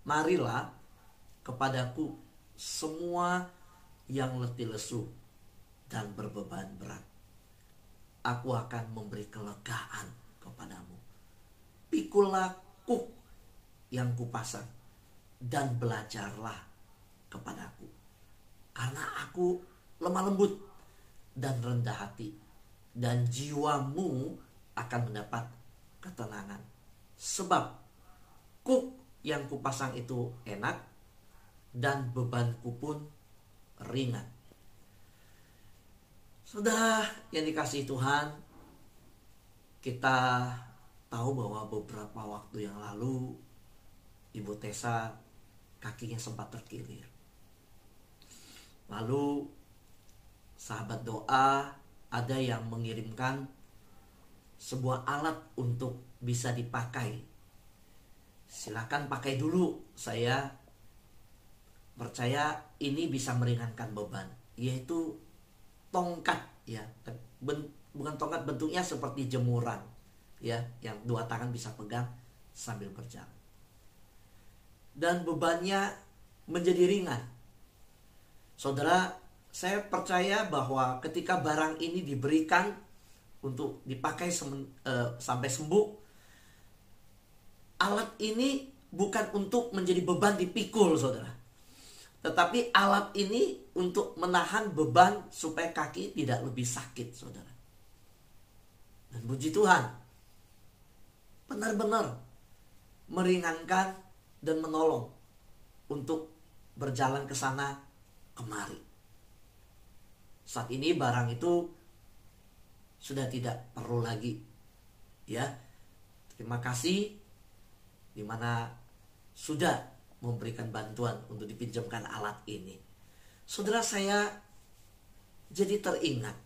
marilah kepadaku semua yang letih lesu dan berbeban berat. Aku akan memberi kelegaan kepadamu. Pikulah kuk yang kupasang dan belajarlah kepadaku. Karena aku lemah lembut dan rendah hati, dan jiwamu akan mendapat ketenangan. Sebab kuk yang kupasang itu enak dan bebanku pun ringan. Saudara yang dikasihi Tuhan, kita tahu bahwa beberapa waktu yang lalu Ibu Tessa kakinya sempat terkilir. Lalu sahabat doa ada yang mengirimkan sebuah alat untuk bisa dipakai. Silakan pakai dulu, saya percaya ini bisa meringankan beban, yaitu tongkat ya. Bukan tongkat, bentuknya seperti jemuran ya, yang dua tangan bisa pegang sambil berjalan. Dan bebannya menjadi ringan. Saudara, saya percaya bahwa ketika barang ini diberikan untuk dipakai sampai sembuh, alat ini bukan untuk menjadi beban dipikul, saudara. Tetapi alat ini untuk menahan beban supaya kaki tidak lebih sakit, saudara. Dan puji Tuhan, benar-benar meringankan dan menolong untuk berjalan ke sana kemari. Saat ini barang itu sudah tidak perlu lagi. Ya, terima kasih dimana sudah memberikan bantuan untuk dipinjamkan alat ini. Saudara, saya jadi teringat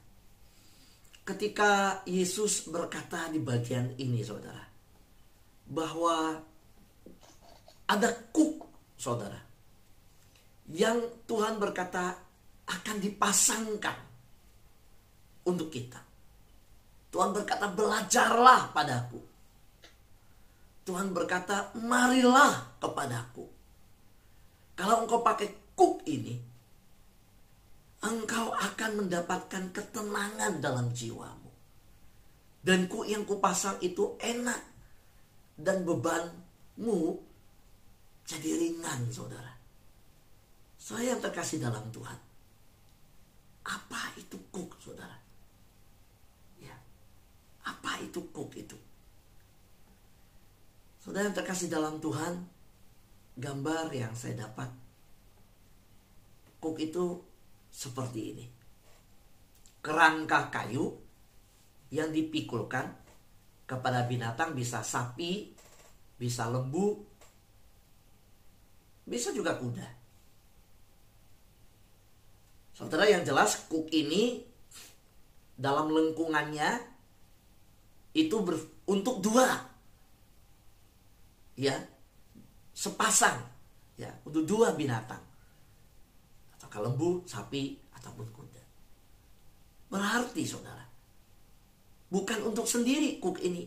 ketika Yesus berkata di bagian ini, saudara, bahwa ada kuk, saudara, yang Tuhan berkata akan dipasangkan untuk kita. Tuhan berkata, belajarlah padaku. Tuhan berkata, marilah kepadaku. Kalau engkau pakai kuk ini, engkau akan mendapatkan ketenangan dalam jiwamu. Dan kuk yang kupasang itu enak. Dan bebanmu jadi ringan, saudara. Saya yang terkasih dalam Tuhan. Apa itu kuk, saudara? Ya. Apa itu kuk itu? Saudara yang terkasih dalam Tuhan, gambar yang saya dapat, kuk itu seperti ini. Kerangka kayu yang dipikulkan kepada binatang, bisa sapi, bisa lembu, bisa juga kuda. Saudara, yang jelas kuk ini dalam lengkungannya itu untuk dua, ya, sepasang, ya, untuk dua binatang, atau lembu, sapi, ataupun kuda. Berarti, saudara, bukan untuk sendiri kuk ini,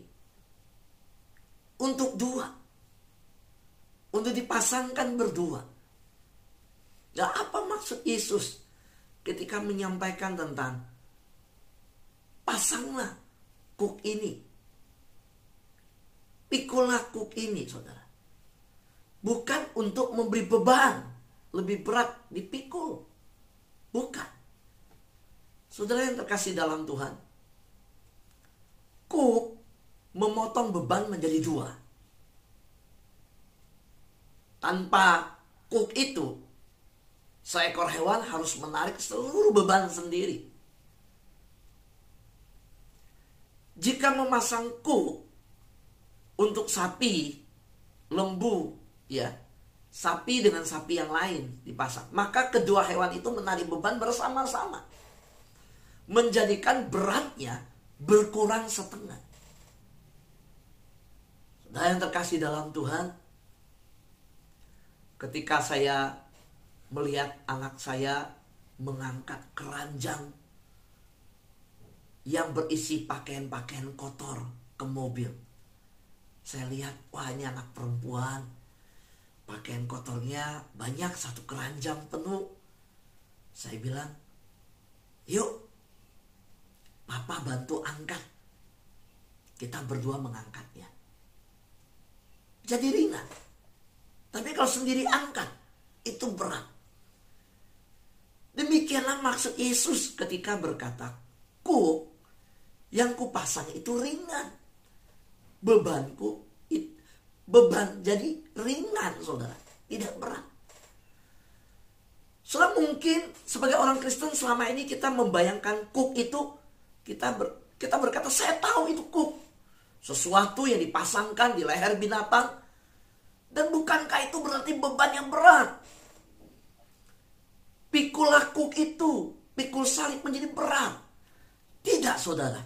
untuk dua, untuk dipasangkan berdua. Nah, apa maksud Yesus ketika menyampaikan tentang pasanglah kuk ini, pikulah kuk ini, saudara? Bukan untuk memberi beban lebih berat dipikul. Bukan. Saudara yang terkasih dalam Tuhan, kuk memotong beban menjadi dua. Tanpa kuk itu, seekor hewan harus menarik seluruh beban sendiri. Jika memasang kuk untuk sapi, lembu, ya, sapi dengan sapi yang lain dipasang, maka kedua hewan itu menarik beban bersama-sama, menjadikan beratnya berkurang setengah. Saudara yang terkasih dalam Tuhan, ketika saya melihat anak saya mengangkat keranjang yang berisi pakaian-pakaian kotor ke mobil, saya lihat, wah, ini anak perempuan, Pakaian kotornya banyak, satu keranjang penuh. Saya bilang, yuk Papa bantu angkat. Kita berdua mengangkatnya. Jadi ringan. Tapi kalau sendiri angkat, itu berat. Demikianlah maksud Yesus ketika berkata, kuk yang kupasang itu ringan. Beban jadi ringan, saudara. Tidak berat. Saudara, mungkin sebagai orang Kristen selama ini kita membayangkan kuk itu, kita berkata, saya tahu itu kuk. Sesuatu yang dipasangkan di leher binatang. Dan bukankah itu berarti beban yang berat? Pikulah kuk itu, pikul salib menjadi berat. Tidak, saudara.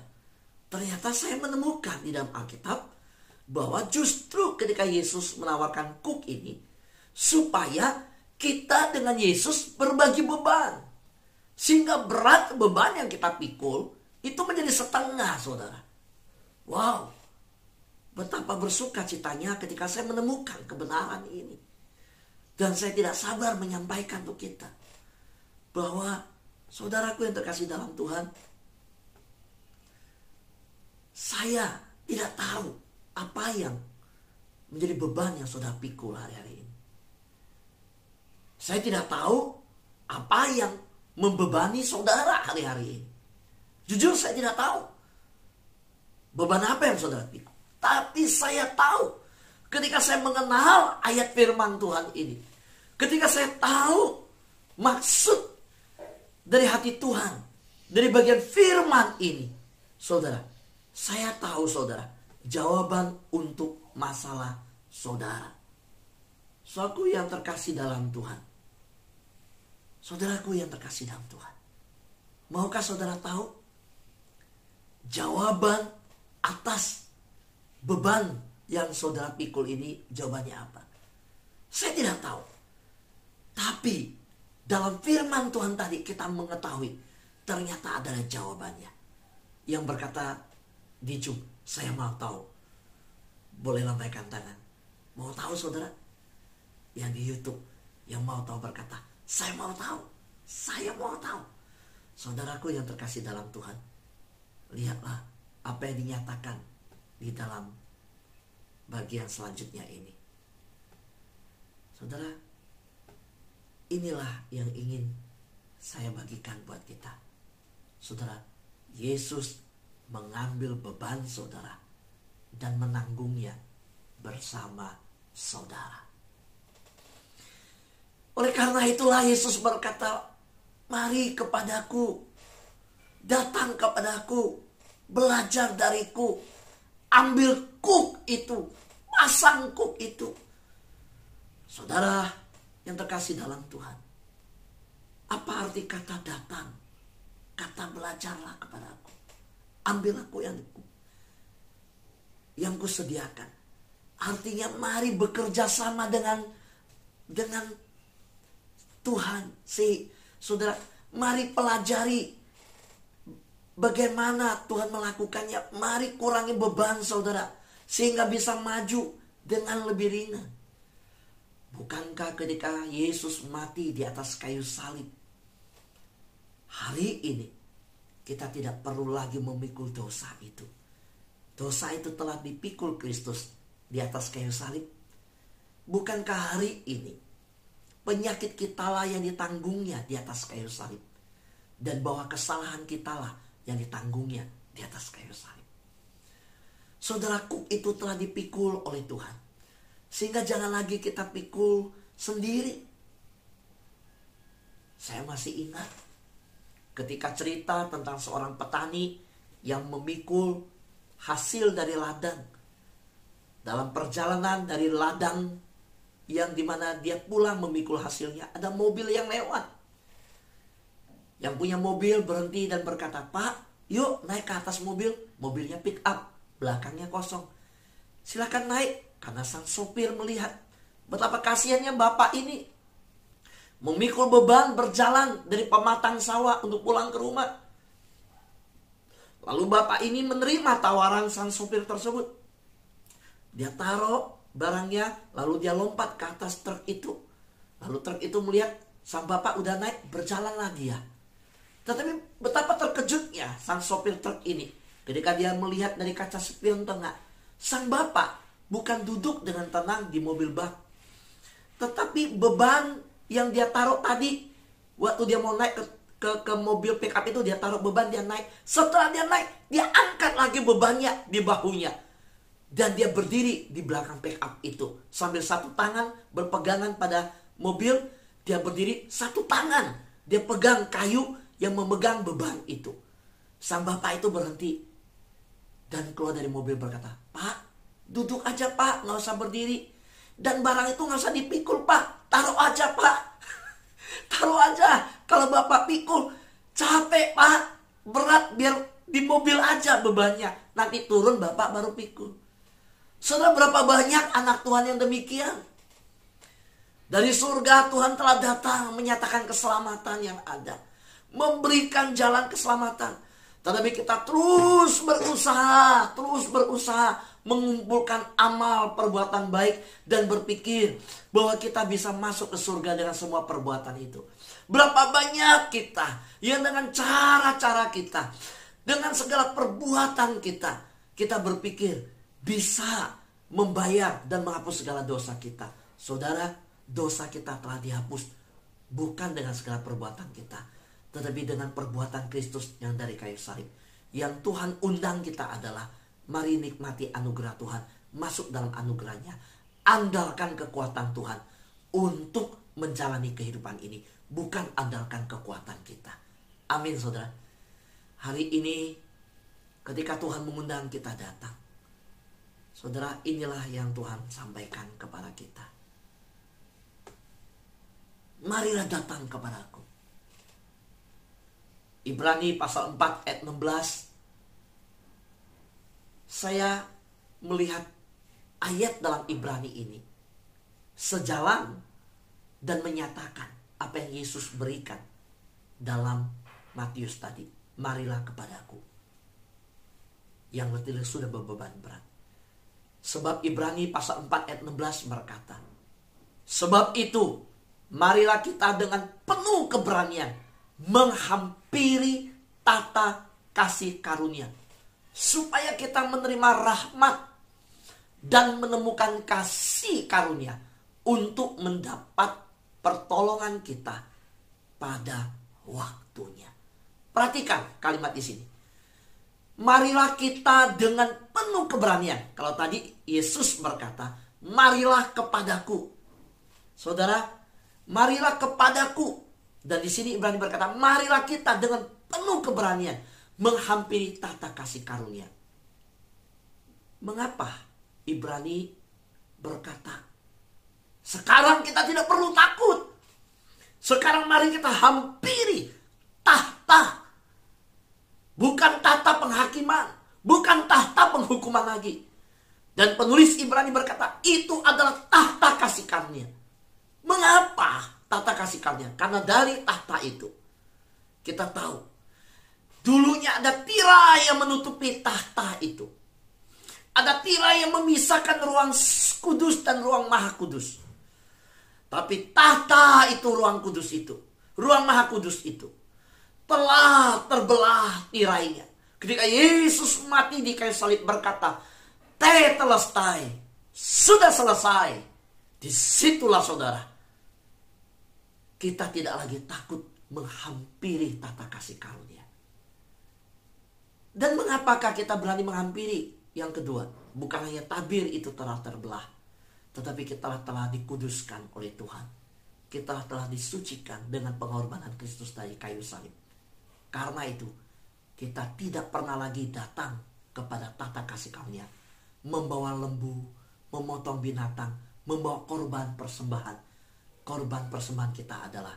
Ternyata saya menemukan di dalam Alkitab bahwa justru ketika Yesus menawarkan kuk ini, supaya kita dengan Yesus berbagi beban. Sehingga berat beban yang kita pikul itu menjadi setengah, saudara. Wow, betapa bersuka citanya ketika saya menemukan kebenaran ini. Dan saya tidak sabar menyampaikan untuk kita bahwa saudaraku yang terkasih dalam Tuhan, saya tidak tahu apa yang menjadi beban yang saudara pikul hari-hari ini. Saya tidak tahu apa yang membebani saudara hari-hari ini. Jujur saya tidak tahu beban apa yang saudara pikul. Tapi saya tahu ketika saya mengenal ayat firman Tuhan ini, ketika saya tahu maksud dari hati Tuhan, dari bagian firman ini, saudara, saya tahu, saudara, jawaban untuk masalah saudara. Saudaraku yang terkasih dalam Tuhan, saudaraku yang terkasih dalam Tuhan, maukah saudara tahu jawaban atas beban yang saudara pikul ini? Jawabannya apa? Saya tidak tahu. Tapi dalam firman Tuhan tadi kita mengetahui ternyata ada jawabannya. Yang berkata, Dijum, saya mau tahu. Boleh lambaikan tangan. Mau tahu, saudara? Yang di YouTube, yang mau tahu berkata, saya mau tahu. Saya mau tahu. Saudaraku yang terkasih dalam Tuhan, lihatlah apa yang dinyatakan di dalam bagian selanjutnya ini. Saudara, inilah yang ingin saya bagikan buat kita. Saudara, Yesus mengambil beban saudara dan menanggungnya bersama saudara. Oleh karena itulah Yesus berkata, mari kepadaku, datang kepadaku, belajar dariku, ambil kuk itu, pasang kuk itu. Saudara yang terkasih dalam Tuhan, apa arti kata datang? Kata belajarlah kepadaku, ambil aku yang kusediakan. Artinya mari bekerja sama dengan Tuhan. Saudara, mari pelajari bagaimana Tuhan melakukannya. Mari kurangi beban saudara, sehingga bisa maju dengan lebih ringan. Bukankah ketika Yesus mati di atas kayu salib, hari ini kita tidak perlu lagi memikul dosa itu. Dosa itu telah dipikul Kristus di atas kayu salib. Bukankah hari ini penyakit kita lah yang ditanggungnya di atas kayu salib, dan bahwa kesalahan kita lah yang ditanggungnya di atas kayu salib. Saudaraku, itu telah dipikul oleh Tuhan, sehingga jangan lagi kita pikul sendiri. Saya masih ingat ketika cerita tentang seorang petani yang memikul hasil dari ladang. Dalam perjalanan dari ladang yang dimana dia pulang memikul hasilnya, ada mobil yang lewat. Yang punya mobil berhenti dan berkata, Pak, yuk naik ke atas mobil. Mobilnya pick up, belakangnya kosong. Silakan naik. Karena sang sopir melihat betapa kasihannya bapak ini memikul beban berjalan dari pematang sawah untuk pulang ke rumah. Lalu bapak ini menerima tawaran sang sopir tersebut. Dia taruh barangnya, lalu dia lompat ke atas truk itu. Lalu truk itu melihat sang bapak udah naik, berjalan lagi ya. Tetapi betapa terkejutnya sang sopir truk ini ketika dia melihat dari kaca spion tengah, sang bapak bukan duduk dengan tenang di mobil bak, tetapi beban yang dia taruh tadi waktu dia mau naik ke mobil pick up itu, dia taruh beban, dia naik. Setelah dia naik, dia angkat lagi bebannya di bahunya. Dan dia berdiri di belakang pick up itu sambil satu tangan berpegangan pada mobil. Dia berdiri, satu tangan dia pegang kayu yang memegang beban itu. Sang bapak itu berhenti dan keluar dari mobil berkata, "Pak, duduk aja Pak, nggak usah berdiri. Dan barang itu nggak usah dipikul Pak, taruh aja Pak." Taruh aja. Kalau bapak pikul capek Pak, berat, biar di mobil aja bebannya. Nanti turun bapak baru pikul. Saudara, berapa banyak anak Tuhan yang demikian? Dari surga Tuhan telah datang menyatakan keselamatan yang ada, memberikan jalan keselamatan. Tetapi kita terus berusaha mengumpulkan amal perbuatan baik dan berpikir bahwa kita bisa masuk ke surga dengan semua perbuatan itu. Berapa banyak kita yang dengan cara-cara kita, dengan segala perbuatan kita berpikir bisa membayar dan menghapus segala dosa kita. Saudara, dosa kita telah dihapus bukan dengan segala perbuatan kita, tetapi dengan perbuatan Kristus yang dari kayu salib. Yang Tuhan undang kita adalah, mari nikmati anugerah Tuhan, masuk dalam anugerahnya, andalkan kekuatan Tuhan untuk menjalani kehidupan ini, bukan andalkan kekuatan kita. Amin saudara. Hari ini ketika Tuhan mengundang kita datang, saudara, inilah yang Tuhan sampaikan kepada kita. Marilah datang kepadaku. Ibrani pasal 4 ayat 16. Saya melihat ayat dalam Ibrani ini sejalan dan menyatakan apa yang Yesus berikan dalam Matius tadi. Marilah kepadaku yang letih sudah berbeban berat. Sebab Ibrani pasal 4 ayat 16 berkata, sebab itu marilah kita dengan penuh keberanian menghampiri tata kasih karunia, supaya kita menerima rahmat dan menemukan kasih karunia untuk mendapat pertolongan kita pada waktunya. Perhatikan kalimat di sini. Marilah kita dengan penuh keberanian. Kalau tadi Yesus berkata, marilah kepadaku. Saudara, marilah kepadaku. Dan di sini Ibrani berkata, marilah kita dengan penuh keberanian menghampiri tata kasih karunia. Mengapa Ibrani berkata, sekarang kita tidak perlu takut. Sekarang mari kita hampiri tahta. Bukan tahta penghakiman, bukan tahta penghukuman lagi. Dan penulis Ibrani berkata, itu adalah tahta kasih karunia. Mengapa tahta kasih karunia? Karena dari tahta itu kita tahu dulunya ada tirai yang menutupi tahta itu. Ada tirai yang memisahkan ruang kudus dan ruang maha kudus. Tapi tahta itu, ruang kudus itu, ruang maha kudus itu telah terbelah tirainya. Ketika Yesus mati di kayu salib berkata, tetelestai, sudah selesai. Disitulah saudara, kita tidak lagi takut menghampiri tata kasih karunia. Dan mengapakah kita berani menghampiri? Yang kedua, bukan hanya tabir itu telah terbelah, tetapi kita telah dikuduskan oleh Tuhan. Kita telah disucikan dengan pengorbanan Kristus dari kayu salib. Karena itu, kita tidak pernah lagi datang kepada tata kasih karunia, membawa lembu, memotong binatang, membawa korban persembahan. Korban persembahan kita adalah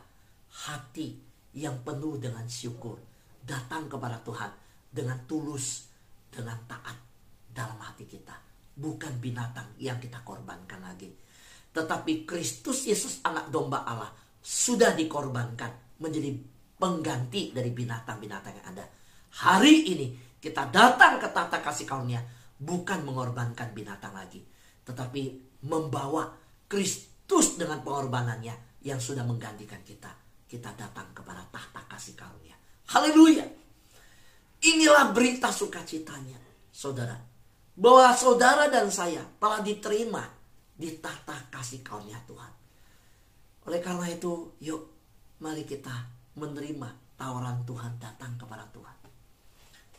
hati yang penuh dengan syukur, datang kepada Tuhan dengan tulus, dengan taat dalam hati kita. Bukan binatang yang kita korbankan lagi, tetapi Kristus Yesus anak domba Allah sudah dikorbankan menjadi pengganti dari binatang-binatang yang ada. Hari ini kita datang ke tata kasih karunia bukan mengorbankan binatang lagi, tetapi membawa Kristus dengan pengorbanannya yang sudah menggantikan kita. Kita datang kepada tahta kasih karunia. Haleluya. Inilah berita sukacitanya, saudara. Bahwa saudara dan saya telah diterima di tahta kasih karunia Tuhan. Oleh karena itu, yuk mari kita menerima tawaran Tuhan, datang kepada Tuhan.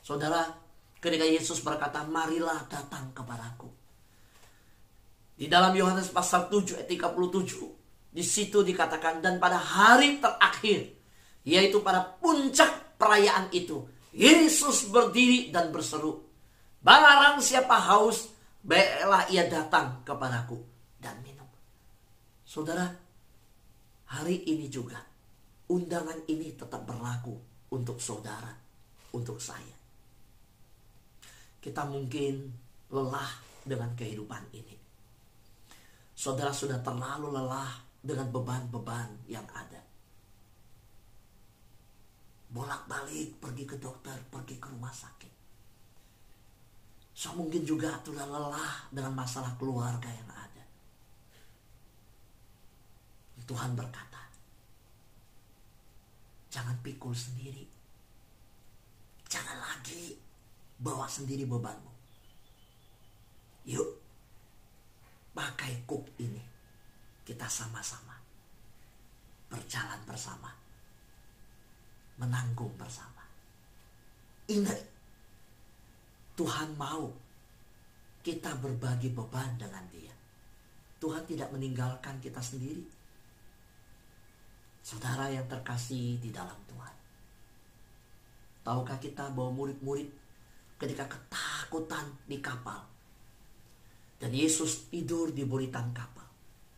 Saudara, ketika Yesus berkata, marilah datang kepadaku. Di dalam Yohanes pasal 7 ayat 37, di situ dikatakan, dan pada hari terakhir, yaitu pada puncak perayaan itu, Yesus berdiri dan berseru, barang siapa haus, baiklah ia datang kepadaku dan minum. Saudara, hari ini juga undangan ini tetap berlaku untuk saudara, untuk saya. Kita mungkin lelah dengan kehidupan ini. Saudara sudah terlalu lelah dengan beban-beban yang ada. Bolak-balik pergi ke dokter, pergi ke rumah sakit. So mungkin juga sudah lelah dengan masalah keluarga yang ada. Tuhan berkata, jangan pikul sendiri. Jangan lagi bawa sendiri bebanmu. Yuk, pakai kuk ini. Kita sama-sama berjalan bersama. Menanggung bersama. Ingat, Tuhan mau kita berbagi beban dengan Dia. Tuhan tidak meninggalkan kita sendiri. Saudara yang terkasih di dalam Tuhan, tahukah kita bahwa murid-murid ketika ketakutan di kapal dan Yesus tidur di buritan kapal,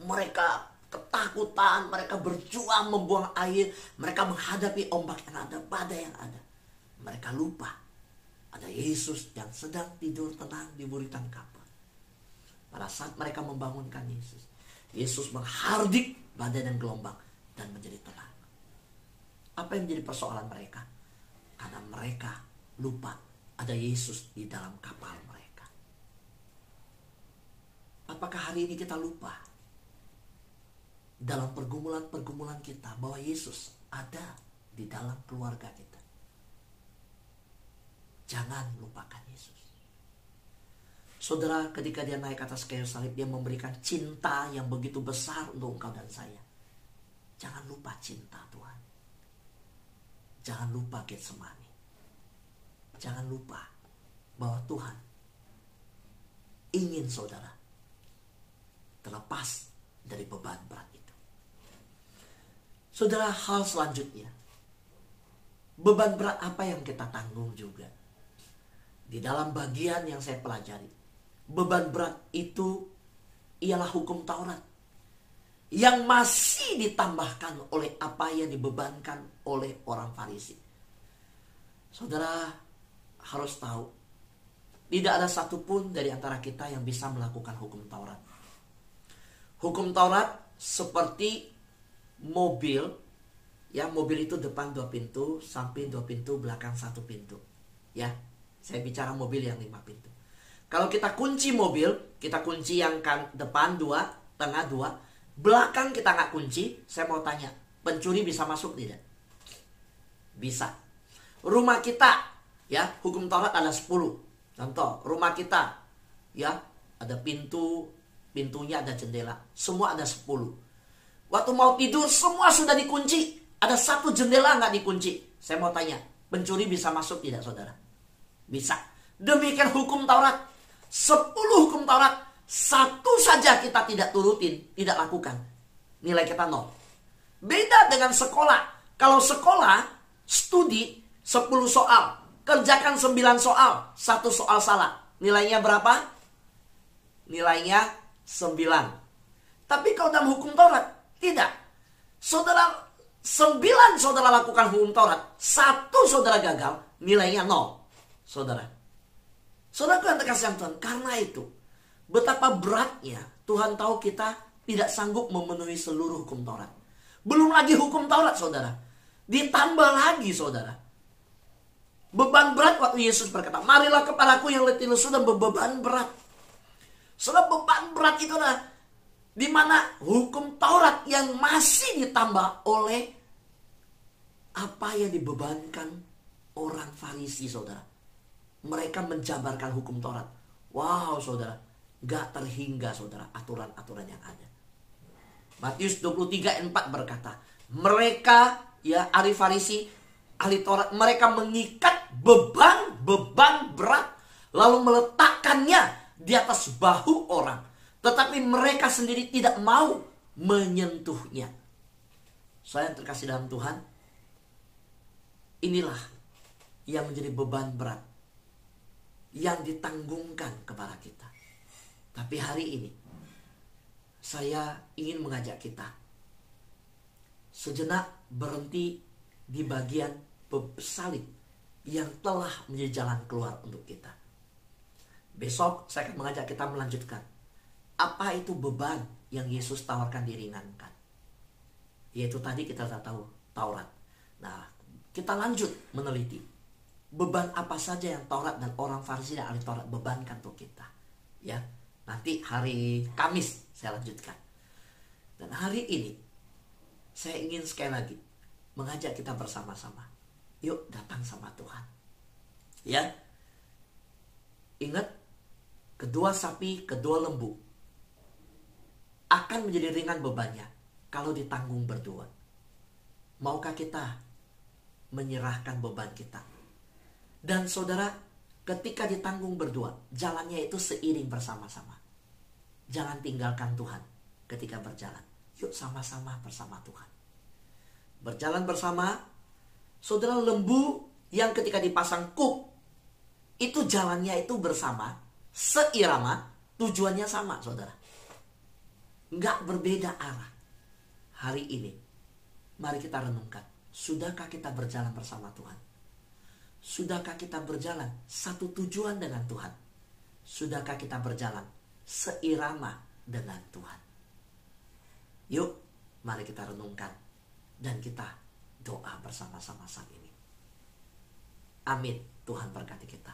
mereka ketakutan, mereka berjuang membuang air, mereka menghadapi ombak yang ada, badai yang ada. Mereka lupa ada Yesus yang sedang tidur tenang di buritan kapal. Pada saat mereka membangunkan Yesus, Yesus menghardik badai dan gelombang dan menjadi tenang. Apa yang menjadi persoalan mereka? Karena mereka lupa ada Yesus di dalam kapal mereka. Apakah hari ini kita lupa dalam pergumulan-pergumulan kita bahwa Yesus ada di dalam keluarga kita? Jangan lupakan Yesus. Saudara, ketika dia naik atas kayu salib, dia memberikan cinta yang begitu besar untuk engkau dan saya. Jangan lupa cinta Tuhan. Jangan lupa Getsemani. Jangan lupa bahwa Tuhan ingin saudara terlepas dari beban berat itu. Saudara, hal selanjutnya, beban berat apa yang kita tanggung juga? Di dalam bagian yang saya pelajari, beban berat itu ialah hukum Taurat yang masih ditambahkan oleh apa yang dibebankan oleh orang Farisi. Saudara harus tahu, tidak ada satupun dari antara kita yang bisa melakukan hukum Taurat. Hukum Taurat seperti mobil, ya, mobil itu depan 2 pintu, samping 2 pintu, belakang 1 pintu. Ya, saya bicara mobil yang 5 pintu. Kalau kita kunci mobil, kita kunci yang depan 2, tengah 2, belakang kita nggak kunci. Saya mau tanya, pencuri bisa masuk tidak? Bisa. Rumah kita, ya, hukum Taurat ada 10. Contoh, rumah kita, ya, ada pintunya ada jendela, semua ada 10. Waktu mau tidur semua sudah dikunci, ada 1 jendela nggak dikunci. Saya mau tanya, pencuri bisa masuk tidak, saudara? Bisa. Demikian hukum Taurat. 10 hukum Taurat, 1 saja kita tidak turutin, tidak lakukan, nilai kita 0. Beda dengan sekolah. Kalau sekolah, studi 10 soal, kerjakan 9 soal, 1 soal salah, nilainya berapa? Nilainya 9. Tapi kalau dalam hukum Taurat, tidak. Saudara, 9 saudara lakukan hukum Taurat, 1 saudara gagal, nilainya 0. Saudara yang terkasih Tuhan, karena itu betapa beratnya Tuhan tahu kita tidak sanggup memenuhi seluruh hukum Taurat. Belum lagi hukum Taurat, saudara, ditambah lagi, saudara, beban berat. Waktu Yesus berkata, marilah kepadaku yang letih lesu dan beban berat. Saudara, beban berat itu adalah Di mana hukum Taurat yang masih ditambah oleh apa yang dibebankan orang Farisi, saudara. Mereka menjabarkan hukum Taurat. Wow, saudara, gak terhingga, saudara, aturan-aturan yang ada. Matius 23 ayat 4 berkata, mereka, ya, ahli Farisi, ahli Taurat, mereka mengikat beban berat, lalu meletakkannya di atas bahu orang. Tetapi mereka sendiri tidak mau menyentuhnya. Saya yang terkasih dalam Tuhan, inilah yang menjadi beban berat yang ditanggungkan kepada kita. Tapi hari ini saya ingin mengajak kita sejenak berhenti di bagian salib yang telah menjadi jalan keluar untuk kita. Besok saya akan mengajak kita melanjutkan apa itu beban yang Yesus tawarkan diringankan. Yaitu tadi kita sudah tahu, Taurat. Nah, kita lanjut meneliti beban apa saja yang Taurat dan orang Farisi dan ahli Taurat bebankan untuk kita. Ya, nanti hari Kamis saya lanjutkan. Dan hari ini saya ingin sekali lagi mengajak kita bersama-sama. Yuk datang sama Tuhan. Ya. Ingat, kedua sapi, kedua lembu akan menjadi ringan bebannya kalau ditanggung berdua. Maukah kita menyerahkan beban kita? Dan saudara, ketika ditanggung berdua, jalannya itu seiring bersama-sama. Jangan tinggalkan Tuhan ketika berjalan. Yuk sama-sama bersama Tuhan. Berjalan bersama, saudara, lembu yang ketika dipasang kuk, itu jalannya itu bersama, seirama, tujuannya sama, saudara. Nggak berbeda arah. Hari ini, mari kita renungkan. Sudahkah kita berjalan bersama Tuhan? Sudahkah kita berjalan satu tujuan dengan Tuhan? Sudahkah kita berjalan seirama dengan Tuhan? Yuk, mari kita renungkan. Dan kita doa bersama-sama saat ini. Amin. Tuhan berkati kita.